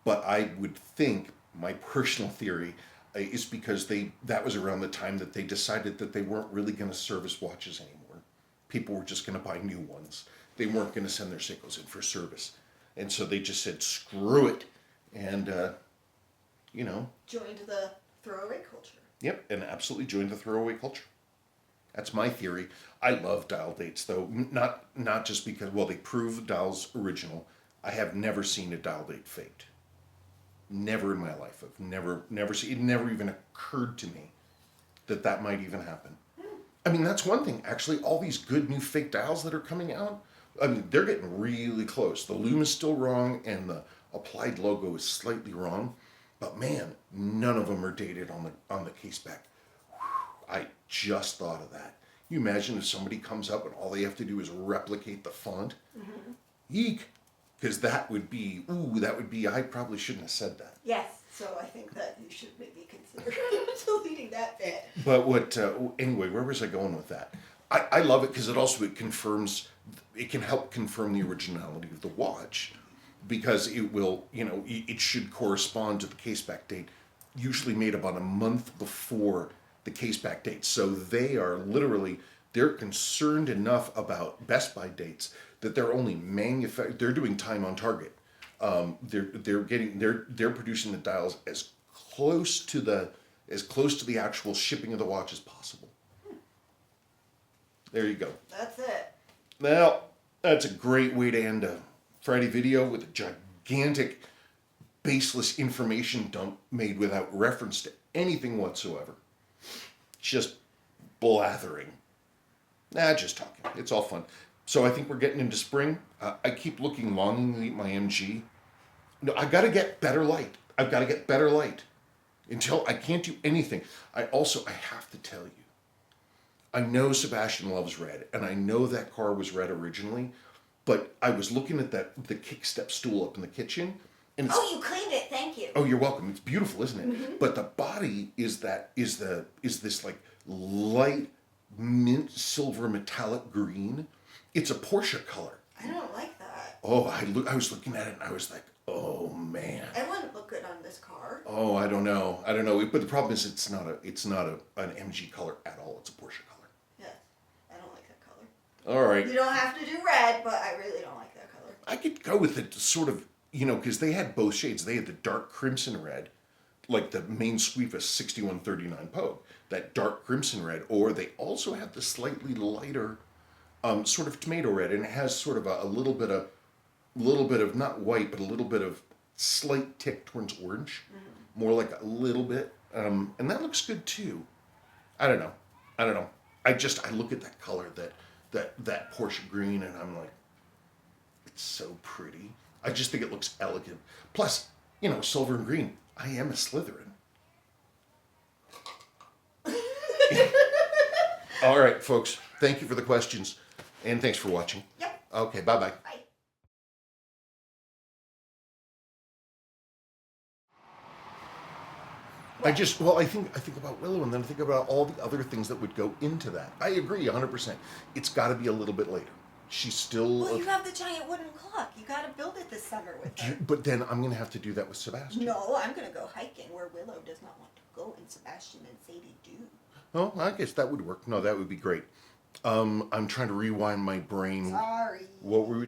[SPEAKER 3] But I would think, my personal theory, is because that was around the time that they decided that they weren't really going to service watches anymore. People were just going to buy new ones. They weren't going to send their Seikos in for service. And so they just said, screw it. And,
[SPEAKER 2] Joined the throwaway culture.
[SPEAKER 3] Yep, and absolutely joined the throwaway culture. That's my theory. I love dial dates, though. Not just because, they prove the dial's original. I have never seen a dial date faked. Never in my life. I've never seen it. Never even occurred to me that might even happen. I mean, that's one thing. Actually, all these good new fake dials that are coming out, I mean, they're getting really close. The lume is still wrong, and the applied logo is slightly wrong. But man, none of them are dated on the case back. I just thought of that. You imagine if somebody comes up and all they have to do is replicate the font? Mm-hmm. Eek! Because that would be, I probably shouldn't have said that.
[SPEAKER 2] Yes, so I think that you should maybe consider deleting that bit.
[SPEAKER 3] But anyway, where was I going with that? I love it because it can help confirm the originality of the watch, because it will, it should correspond to the case back date, usually made about a month before the case back date. So they're concerned enough about Best Buy dates that they're only they're doing time on target. They're producing the dials as close to the actual shipping of the watch as possible. There you go.
[SPEAKER 2] That's it.
[SPEAKER 3] Well, that's a great way to end a Friday video, with a gigantic baseless information dump made without reference to anything whatsoever. Just blathering. Just talking. It's all fun. So I think we're getting into spring. I keep looking longingly at my MG. No, I got to get better light. I've got to get better light. Until I can't do anything. I have to tell you, I know Sebastian loves red, and I know that car was red originally, but I was looking at the kick step stool up in the kitchen, And it's,
[SPEAKER 2] Oh, you cleaned it. Thank you.
[SPEAKER 3] oh, you're welcome. It's beautiful, isn't it? But the body is this like light mint silver metallic green. It's a Porsche color.
[SPEAKER 2] I don't like that.
[SPEAKER 3] Oh, I was looking at it and I was like, oh man.
[SPEAKER 2] It wouldn't look good on this car.
[SPEAKER 3] Oh, I don't know. But the problem is, it's not an MG color at all. It's a Porsche color.
[SPEAKER 2] Yeah, I don't like that color.
[SPEAKER 3] All right.
[SPEAKER 2] You don't have to do red, but I really don't like that color.
[SPEAKER 3] I could go with it sort of, because they had both shades. They had the dark crimson red, like the main sweep of 6139 Pogue, that dark crimson red, or they also have the slightly lighter, sort of tomato red, and it has sort of a little bit of not white, but a little bit of slight tick towards orange, more like a little bit, and that looks good too. I don't know. I look at that color, that Porsche green, and I'm like, it's so pretty. I just think it looks elegant. Plus, silver and green. I am a Slytherin. All right, folks. Thank you for the questions, and thanks for watching.
[SPEAKER 2] Yep.
[SPEAKER 3] Okay, bye-bye.
[SPEAKER 2] Bye.
[SPEAKER 3] I think about Willow, and then I think about all the other things that would go into that. I agree 100%. It's got to be a little bit later. She's still...
[SPEAKER 2] Well, you have the giant wooden clock. You got to build it this summer with her.
[SPEAKER 3] But then I'm going to have to do that with Sebastian.
[SPEAKER 2] No, I'm going to go hiking where Willow does not want to go and Sebastian and Sadie do.
[SPEAKER 3] Oh, I guess that would work. No, that would be great. I'm trying to rewind my brain.
[SPEAKER 2] Sorry.
[SPEAKER 3] What were we